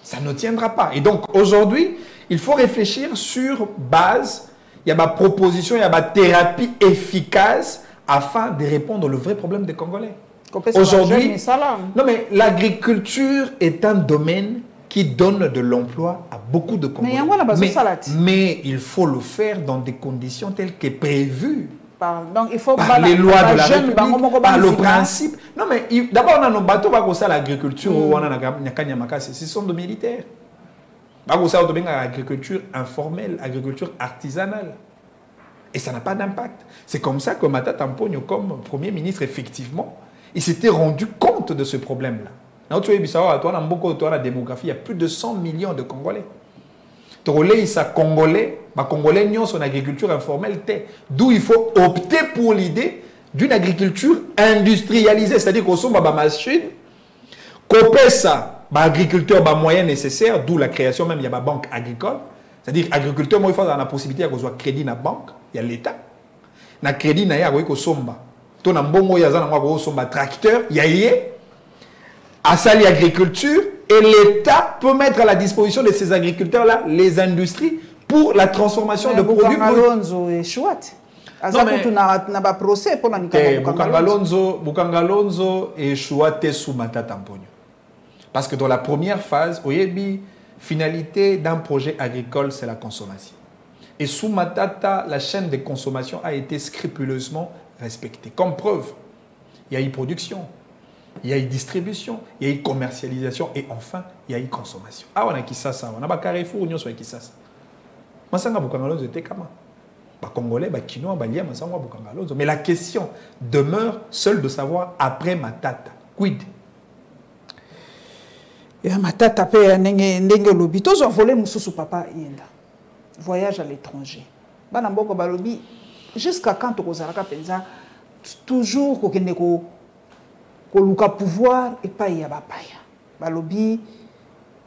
Ça ne tiendra pas. Et donc aujourd'hui, il faut réfléchir sur base, il y a ma proposition, il y a ma thérapie efficace afin de répondre au vrai problème des Congolais. Aujourd'hui, non mais l'agriculture est un domaine qui donne de l'emploi à beaucoup de Congolais. Mais il faut le faire dans des conditions telles que prévues. Donc il faut par les lois de la République, par le principe. Non mais d'abord on a nos bateaux qui sont l'agriculture, ce sont des militaires. Agriculture informelle, agriculture artisanale. Et ça n'a pas d'impact. C'est comme ça que Matata Mponyo, comme Premier ministre, effectivement, il s'était rendu compte de ce problème-là. Dans la démographie, il y a plus de 100 millions de Congolais. Congolais ont son agriculture informelle. D'où il faut opter pour l'idée d'une agriculture industrialisée. C'est-à-dire qu'on a des machines, qu'on paie ça, agriculteur moyen nécessaire, d'où la création même, il y a une banque agricole. C'est-à-dire agriculteur, il faut avoir la possibilité d'avoir crédit dans la banque, il y a l'État. Dans le crédit, il y a un tracteur, il y a à Sali Agriculture, et l'État peut mettre à la disposition de ces agriculteurs-là les industries pour la transformation de produits. Bukangalonzo est chouette. Bukangalonzo est chouette sous Matata Mponyo. Parce que dans la première phase, finalité d'un projet agricole, c'est la consommation. Et sous Matata, la chaîne de consommation a été scrupuleusement respectée. Comme preuve, il y a eu production. Il y a eu distribution, il y a eu commercialisation et enfin, il y a eu consommation. Ah, on a qui ça, on a Carrefour, on a qui ça. Mais la question demeure seule de savoir après Matata. Quid? Matata paye ndenge lobi. Tous ont volé mususu papa yenda. Voyage à l'étranger. Banamboko balobi jusqu'à quand tu kozalaka penza toujours kokende ko koluka pouvoir et pas ya bapaya balobi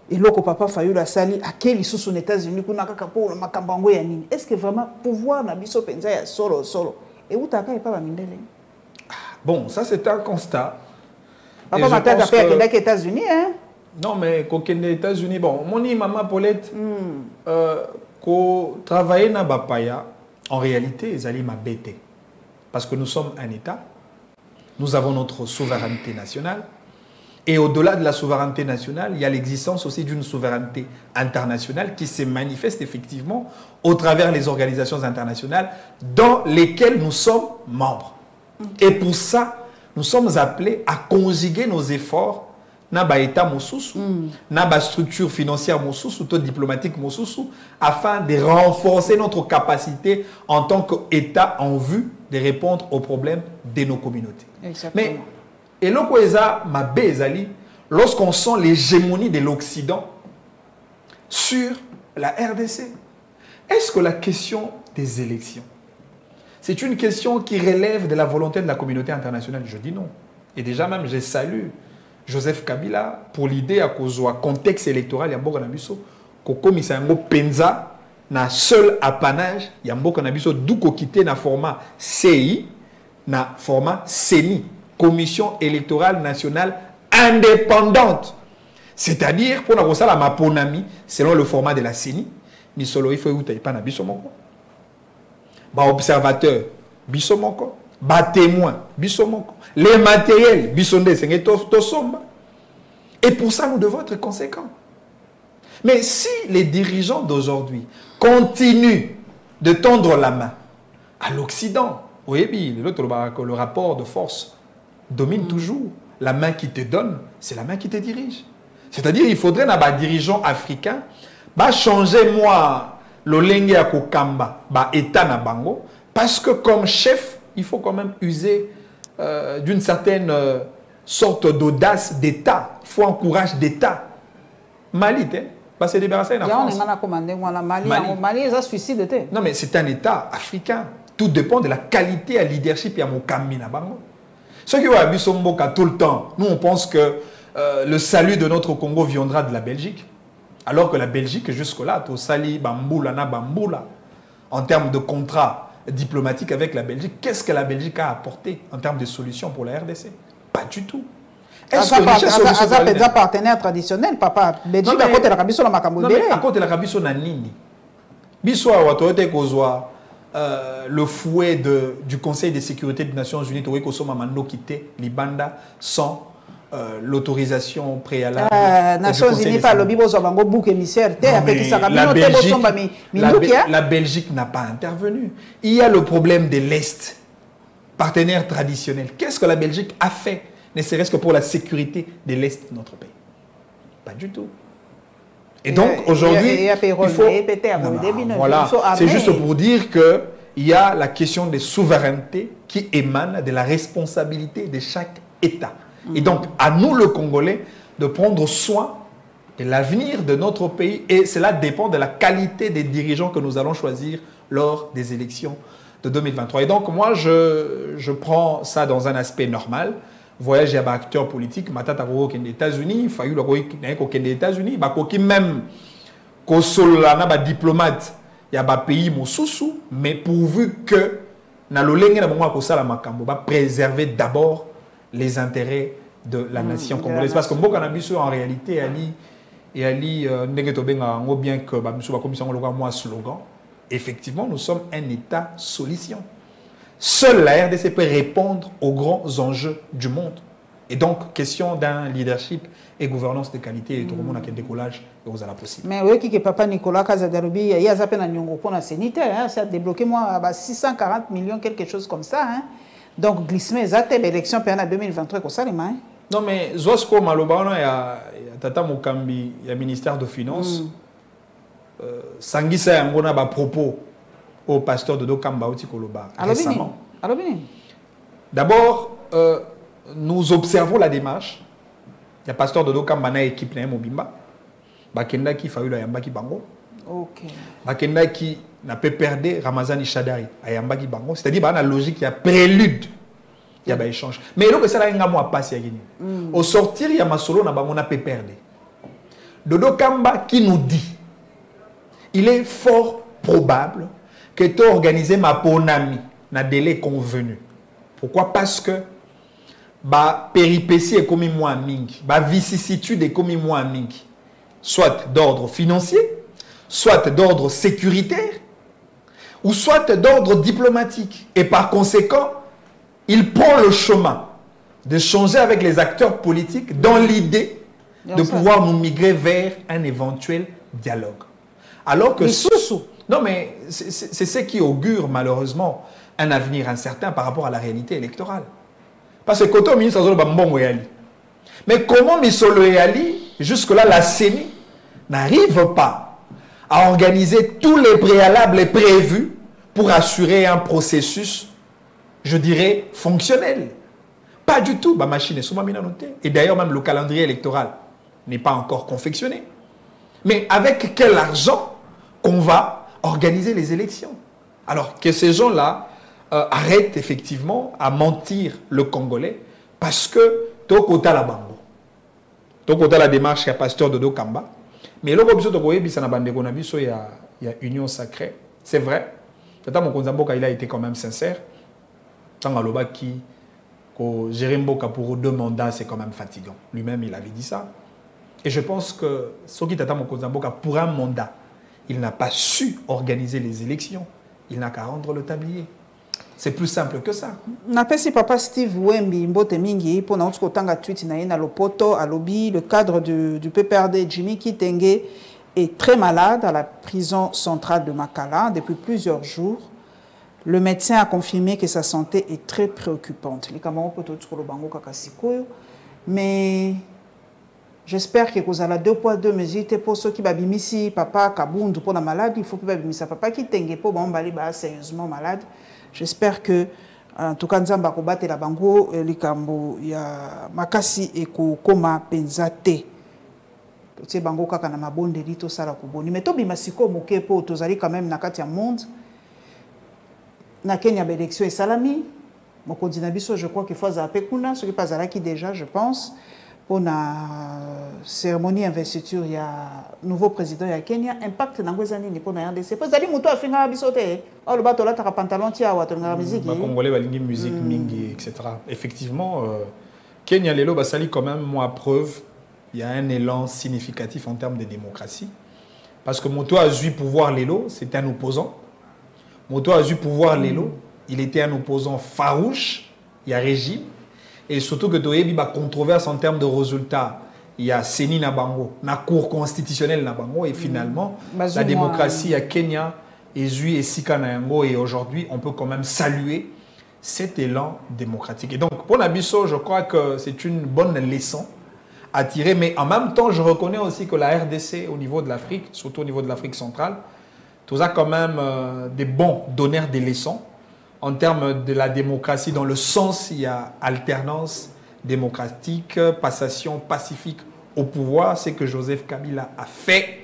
eloko papa Fayulu asali akeli susu aux États-Unis kuna kaka pour makambango ya nini. Est-ce que vraiment pouvoir na biso penza ya solo et utaka pas bamindele? Bon, ça c'est un constat. Papa Matata paye à les États-Unis hein. Non mais kokende États-Unis bon, moni maman Paulette ko travailler na bapaya en réalité ils allaient m'abêter parce que nous sommes un État. Nous avons notre souveraineté nationale. Et au-delà de la souveraineté nationale, il y a l'existence aussi d'une souveraineté internationale qui se manifeste effectivement au travers des organisations internationales dans lesquelles nous sommes membres. Et pour ça, nous sommes appelés à conjuguer nos efforts na ba état mosusu, na ba structure financière mosusu, ou diplomatique mosusu, afin de renforcer notre capacité en tant qu'État en vue de répondre aux problèmes de nos communautés. Exactement. Mais, et l'Okweza ma bezali, lorsqu'on sent l'hégémonie de l'Occident sur la RDC, est-ce que la question des élections, c'est une question qui relève de la volonté de la communauté internationale? Je dis non. Et déjà même, je salue Joseph Kabila pour l'idée à cause du contexte électoral, Yambo Kanabiso, Kokomisa Yango Penza, na seul apanage, Yambo Kanabiso, d'où quitté na format CI, na format CENI, Commission électorale nationale indépendante. C'est-à-dire, pour la la maponami, selon le format de la CENI, ni solo il faut y pas na biso moko. Ba observateur, biso moko. Ba témoin, biso moko. Les matériels, biso nde senge to somba. Et pour ça, nous devons être conséquents. Mais si les dirigeants d'aujourd'hui continuent de tendre la main à l'Occident, oui, le rapport de force domine toujours. La main qui te donne, c'est la main qui te dirige. C'est-à-dire il faudrait un dirigeant africain changer moi le lengue à kokamba état na bango parce que comme chef, il faut quand même user d'une certaine sorte d'audace d'État. Il faut un courage d'État. Mali, se débarrasser de la France. Mali, c'est un suicide. Non, mais c'est un État africain. Tout dépend de la qualité à leadership et à Mokambi na bango. Ceux qui ont habité Mboka tout le temps, nous on pense que le salut de notre Congo viendra de la Belgique. Alors que la Belgique, jusque-là, tout sali bamboula na bamboula. En termes de contrat diplomatique avec la Belgique, qu'est-ce que la Belgique a apporté en termes de solutions pour la RDC? Pas du tout. Est-ce que c'est un partenaire traditionnel, papa? Belgique, à côté de la Kabiso, la Makambo. Non, mais à côté de la Kabiso, na nini? Biso a watote kozwa le fouet du Conseil de sécurité des Nations Unies, Towe Kosoma Mando quitté Libanda sans l'autorisation préalable. Nations Unies par le Bibo Zobango bouc émissaire. La Belgique n'a pas intervenu. Il y a le problème de l'Est, partenaire traditionnel. Qu'est-ce que la Belgique a fait, ne serait-ce que pour la sécurité de l'Est de notre pays? Pas du tout. Et donc aujourd'hui, il faut... Voilà, c'est juste pour dire que il y a la question des souverainetés qui émane de la responsabilité de chaque État. Et donc, à nous, le Congolais, de prendre soin de l'avenir de notre pays. Et cela dépend de la qualité des dirigeants que nous allons choisir lors des élections de 2023. Et donc, moi, je prends ça dans un aspect normal. Voyage à acteur politique, matata aux États-Unis, faillu le aux États-Unis, même qu'au diplomate, il y a un pays sous, mais pourvu que na lolenge na bango ko sala makambo ba préserver d'abord les intérêts de la nation congolaise, parce que mboka na biso en réalité ali ndenge to benga ngo bien que ba biso ba commission lokwa moi slogan, effectivement nous sommes un État solution. Seule la RDC peut répondre aux grands enjeux du monde. Et donc, question d'un leadership et gouvernance de qualité, et tout le monde a un décollage aux à la possible. Mais oui, qui papa Nicolas Kazadarubi, il y a un nyongo pour la sanitaire, ça a débloqué moi 640 millions, quelque chose comme ça. Hein. Donc, glissement exact, l'élection en 2023, comme ça, les mains. Non, mais Zosko Malobana, il y a Tata Mokambi, il y a le ministère de Finances. Sangisa Yangona a propos au pasteur de Dokamba Otikoloba récemment. D'abord, nous observons la démarche. Il y a pasteur de Dokamba na équipe na Mobimba. Bakenda qui failli la Yamba ki bango. OK. Bakenda qui n'a pas perdu Ramazani Shadari à Yamba ki bango. C'est-à-dire dans la logique il y a prélude. Il y a un échange. Mais là que ça là ngamo a passé à au sortir il y a masolo na bango na pas perdu. Dodo Kamba qui nous dit il est fort probable que tu as organisé ma ponami na délai convenu. Pourquoi? Parce que ba péripétie est comme moi mingi, ba vicissitude est comme moi mingi, soit d'ordre financier, soit d'ordre sécuritaire, ou soit d'ordre diplomatique. Et par conséquent, il prend le chemin de changer avec les acteurs politiques dans l'idée de pouvoir nous migrer vers un éventuel dialogue. Alors que non, mais c'est ce qui augure malheureusement un avenir incertain par rapport à la réalité électorale. Parce que quand on ministre mais comment Misolo Yali, jusque-là, la CENI n'arrive pas à organiser tous les préalables prévus pour assurer un processus je dirais, fonctionnelle. Pas du tout. Ma machine est sous ma noté. Et d'ailleurs, même le calendrier électoral n'est pas encore confectionné. Mais avec quel argent qu'on va organiser les élections? Alors que ces gens-là arrêtent effectivement à mentir le Congolais parce que tout côté la bango. Tout côté la démarche, il y a Pasteur Dodo Kamba. Mais là, il y a union sacrée. C'est vrai. Tata Mokonzamboka, il a été quand même sincère. Tant que gérer Mboka pour 2 mandats, c'est quand même fatigant. Lui-même, il avait dit ça. Et je pense que Soki Tata Mokonzamboka, pour un mandat, il n'a pas su organiser les élections. Il n'a qu'à rendre le tablier. C'est plus simple que ça. N'appelle papa Steve Wembi Mbote Mingi pour notre kotanga tweet na lopoto à lobby le cadre du PPRD Jimmy Kitenge est très malade à la prison centrale de Makala depuis plusieurs jours. Le médecin a confirmé que sa santé est très préoccupante. Les camarades peuvent être le bango kakasikoyo, mais j'espère que vous avez 2 poids 2 mesures pour ceux qui babimisi papa kabundu pour la maladie. Il faut que babimisa papa qui tengue pour bambali ba sérieusement malade. J'espère que en tout cas nzamba ko batela bango likambo ya makasi et ko koma penzate. Tu bango kaka na mabonde lito sala ko boni. Mais to bimasiko moke po tozali quand même na kati ya monde. Na Kenya l'élection est salami. Mon candidat biso je crois qu'il faut zapper kuna ce qui pas là qui déjà je pense pour la cérémonie investiture il y a nouveau président ya Kenya impact na ngwezani ni pour na RDC pour zali muto afinga biso te oh le bato là ta pantalon tia wa tonga musique ba congolais balingi musique mingi etc. Effectivement Kenya lelo basali quand même moi preuve il y a un élan significatif en termes de démocratie parce que Moto a eu pouvoir lelo c'était un opposant. Moto a eu pouvoir lelo, il était un opposant farouche, il y a régime, et surtout que Toyebi a controverse en termes de résultats. Il y a Seni Nabango, la Cour constitutionnelle Nabango, et finalement, la démocratie à Kenya, Ezui et Sika Nayango, et aujourd'hui, on peut quand même saluer cet élan démocratique. Et donc, pour Nabiso, je crois que c'est une bonne leçon à tirer, mais en même temps, je reconnais aussi que la RDC, au niveau de l'Afrique, surtout au niveau de l'Afrique centrale, tout a quand même des bons donneurs des leçons en termes de la démocratie. Dans le sens, il y a alternance démocratique, passation pacifique au pouvoir. C'est que Joseph Kabila a fait.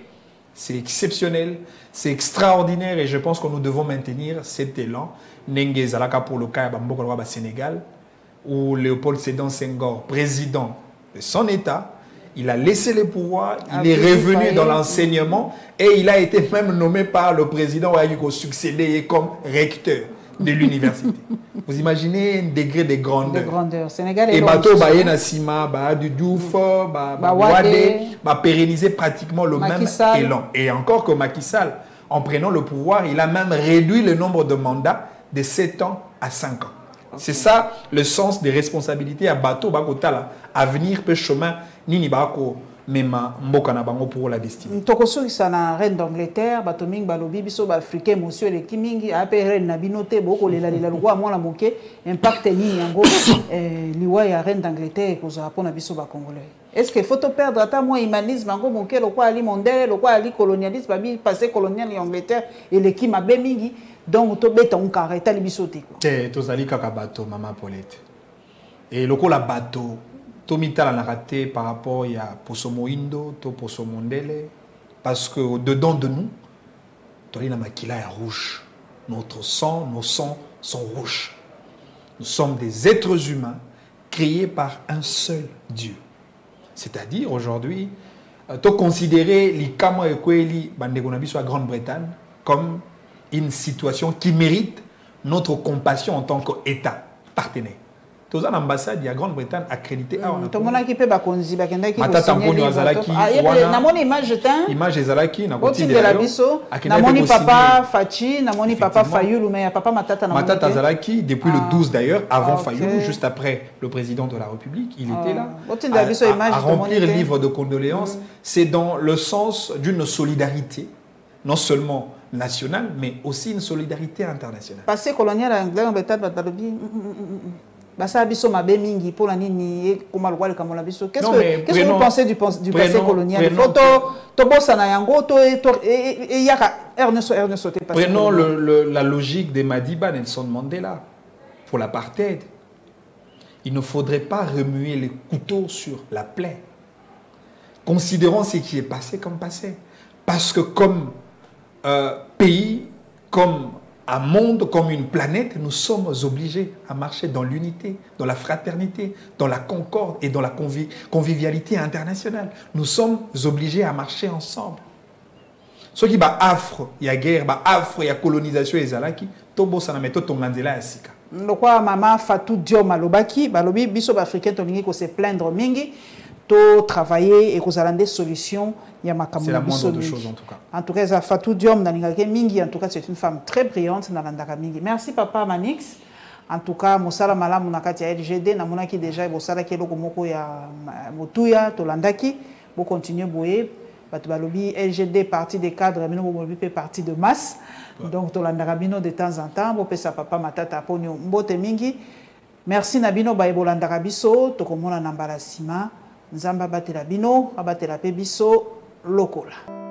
C'est exceptionnel, c'est extraordinaire et je pense que nous devons maintenir cet élan. Nengue Zalaka pour le cas du Sénégal, où Léopold Sédar Senghor, président de son État, il a laissé le pouvoir, il est revenu dans l'enseignement et il a été même nommé par le président Ouattara succédé comme recteur de l'université. Vous imaginez un degré de grandeur. De grandeur. Sénégal et bateau Bayena Sima, du Diouf, Wade, pérenniser pratiquement le même élan. Et encore que Macky Sall, en prenant le pouvoir, il a même réduit le nombre de mandats de 7 ans à 5 ans. C'est ça le sens des responsabilités à bateau Bakotala, avenir peu chemin nini bako mema mboka na bango pour la destinée. Tokoso ça na reine d'Angleterre, batoming balobi biso ba africain monsieur le kimingi après reine na binote boko lela lwa mwana moke impact ni yango liwa ya reine d'Angleterre ko za pona biso ba congolais. Est-ce qu'il faut te perdre ata moi humanisme ngo moke lo kwa ali mondial lo kwa ali colonialisme ba bi passé colonial en Angleterre et le ki mabe mingi donc to beta on carreta li biso te ko. To zali kaka bato mama Paulette. Et lokola bato Tomitala n'a raté par rapport à Poso Moindo, Poso Mondele, parce que au-dedans de nous, Tolina Makila est rouge. Notre sang, nos sangs sont rouges. Nous sommes des êtres humains créés par un seul Dieu. C'est-à-dire aujourd'hui, tu considérer l'Ikamo et Kweli Bandegonabiso à Grande-Bretagne comme une situation qui mérite notre compassion en tant qu'État partenaire. Tous les ambassades, il y a Grande-Bretagne accréditée. Tout le monde qui peut bakonzi, bakendaki. Matatamponyo azalaki. Namoni image jetin. Image ezalaki. Côté de la biso. Namoni papa Fachi, namoni papa Fayoulou, mais papa Matata. Matata azalaki depuis le 12 d'ailleurs, avant Fayoulou, juste après le président de la République, il était là. Côté de la biso image. À remplir le livre de condoléances, c'est dans le sens d'une solidarité, non seulement nationale, mais aussi une solidarité internationale. Passé colonial anglais, on peut-être batalobi. Qu'est-ce que vous pensez du passé colonial? Prenons la logique de Madiba Nelson Mandela. pour l'apartheid, il ne faudrait pas remuer les couteaux sur la plaie. Considérons ce qui est passé comme passé. Parce que comme pays, comme un monde, comme une planète, nous sommes obligés à marcher dans l'unité, dans la fraternité, dans la concorde et dans la convivialité internationale. Nous sommes obligés à marcher ensemble. Ce qui est affre, il y a guerre, affre, il y a colonisation, il y a tobo sana meto tongandela asika. Lokwa mama Fatou Diom alobaki, balobi biso africain tolingi ko se plaindre mingi, to travailler et ko zalande solution ya makambo. C'est la moindre des choses en tout cas. En tout cas, Fatou Diom nalingake mingi, en tout cas c'est une femme très brillante nalandaka mingi. Merci papa Manix. En tout cas, mosala malamu nakati ya LGD na monaki déjà bosala keloko moko ya motuya to landaki, bo continuer boye. Balobi LGD partie des cadres, mais partie de masse. Ouais. Donc, tu l'as de temps en temps. Tu peux papa matata ponyo mbote mingi. Merci Nabino Baïbolanda biso. Tu komona nambala sima. Nzamba batela bino, abatela pe biso lokola.